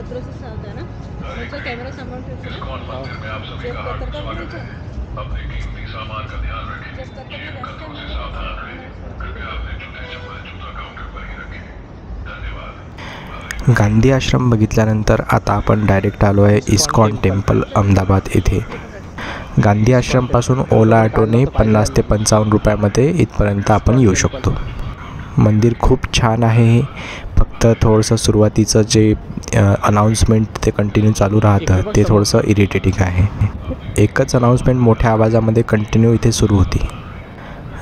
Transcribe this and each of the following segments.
Process होता ना, मुझे कैमरा सामान अपने कीमती सामान का ध्यान रखें। कदमों से सावधान रहें। कृपया अपने जूते चप्पल जूता काउंटर पर ही रखें। धन्यवाद। गांधी आश्रम बघितल्यानंतर आता आपण डायरेक्ट आलो आहे इस्कॉन टेम्पल अहमदाबाद येथे। गांधी आश्रमपासून ओला ऑटोने 50 ते 55 रुपयामध्ये इथपर्यंत आपण येऊ शकतो। मंदिर खूप छान आहे, फक्त थोडंसं सुरुवातीचं जे अनाउन्समेंट ते कंटिन्यू चालू राहतं ते थोडंसं इरिटेटिंग आहे। एकच अनाउन्समेंट मोठ्या आवाजामध्ये कंटिन्यू इथे सुरू होती।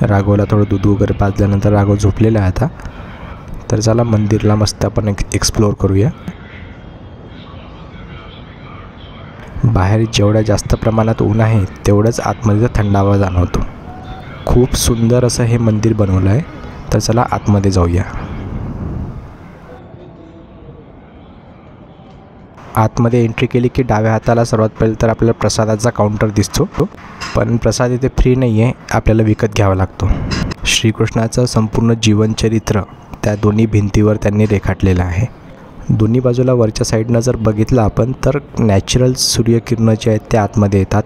राघवला थोडं दूध वगैरे पाजल्यानंतर राघव झोपलेला आहे आता। तर चला मंदिरला मस्त आपण एक्सप्लोर करूया। बाहेर जेवढ्या जास्त प्रमाणात ऊन आहे तेवढंच आतमध्ये थंडावा जाणवतो। खूप सुंदर असं हे मंदिर बनवलं आहे। तर चला आतमध्ये जाऊया। आतमध्ये एंट्री केली की डाव्या हाताला सर्वात पहिले तर आपल्याला प्रसादाचा काउंटर दिसतो, पण प्रसाद इथे फ्री नाही आहे, आपल्याला विकत घ्यावा लागतो। श्रीकृष्णाचं संपूर्ण जीवनचरित्र त्या दोन्ही भिंतीवर त्यांनी रेखाटलेलं आहे। दोन्ही बाजूला वरच्या साईडनं जर बघितलं आपण तर नॅचरल सूर्यकिरणं जे आहेत ते आतमध्ये येतात,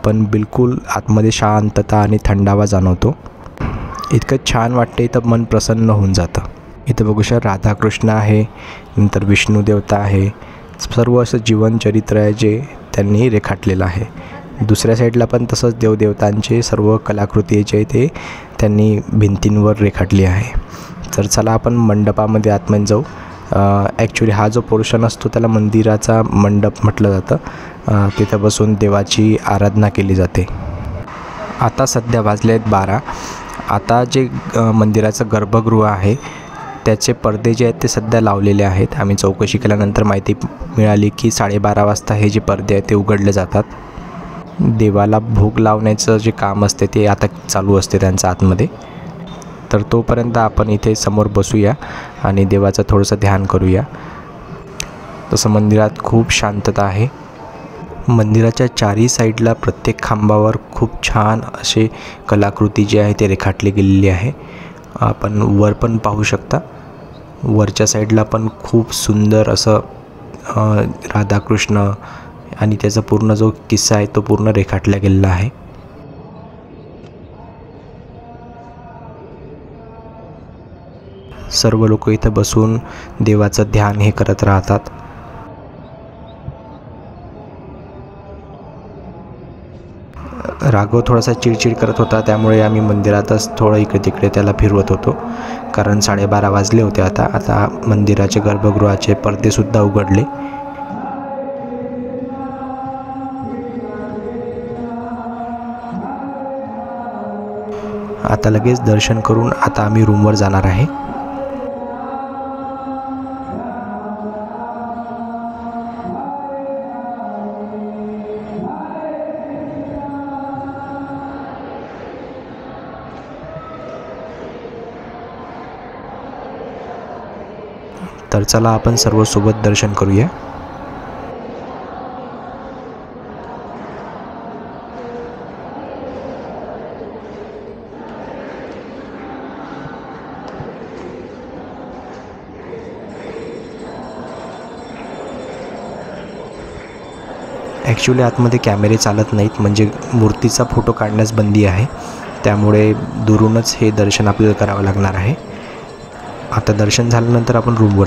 पण बिलकुल आतमध्ये शांतता आणि थंडावा जाणवतो। इतकं छान वाटते, इथं मन प्रसन्न होऊन जातं। इथं बघू शकता राधाकृष्ण आहे, नंतर विष्णू देवता आहे, सर्व असं जीवनचरित्र आहे जे त्यांनी रेखाटलेलं आहे। दुसऱ्या साईडला पण तसंच देवदेवतांचे सर्व कलाकृती जे ते त्यांनी भिंतींवर रेखाटली आहे। तर चला आपण मंडपामध्ये आतमध्ये जाऊ। ॲक्च्युली हा जो पोर्शन असतो त्याला मंदिराचा मंडप म्हटलं जातं। तिथं बसून देवाची आराधना केली जाते। आता सध्या वाजले आहेत 12। आता जे मंदिराचं गर्भगृह आहे त्याचे पडदे जे आहेत ते सध्या लावलेले आहेत। आम्ही चौकशी केल्यानंतर माहिती मिळाली की 12:30 वाजता हे जे पडदे आहेत ते उघडले जातात। देवाला भोग लावण्याचं जे काम असते ते आता चालू असते त्यांचं आतमध्ये। तर तोपर्यंत आपण इथे समोर बसूया आणि देवाचं थोडंसं ध्यान करूया। तसं मंदिरात खूप शांतता आहे। मंदिराच्या चारही साईडला प्रत्येक खांबावर खूप छान असे कलाकृती जी आहे ते रेखाटली गेलेली आहे। आपण वर पण पाहू शकता, वरच्या साईडला पण खूप सुंदर असं राधाकृष्ण आणि त्याचा पूर्ण जो किस्सा आहे तो पूर्ण रेखाटला गेलेला आहे। सर्व लोक इथं बसून देवाचं ध्यान हे करत राहतात। राघव थोडासा चिडचिड करत होता, त्यामुळे आम्ही मंदिरातच थोडं इकडे तिकडे त्याला फिरवत होतो, कारण 12:30 वाजले होते। आता मंदिराचे गर्भगृहाचे पडदेसुद्धा उघडले। आता लगेच दर्शन करून आता आम्ही रूमवर जाणार आहे। तर चला आपण सर्व सोबत दर्शन करूया। ॲक्च्युली आतमध्ये कॅमेरे चालत नाहीत, म्हणजे मूर्तीचा फोटो काढण्यास बंदी आहे, त्यामुळे दुरूनच हे दर्शन आपल्याला करावं लागणार आहे। आता दर्शन झाल्यानंतर आपण रूमवर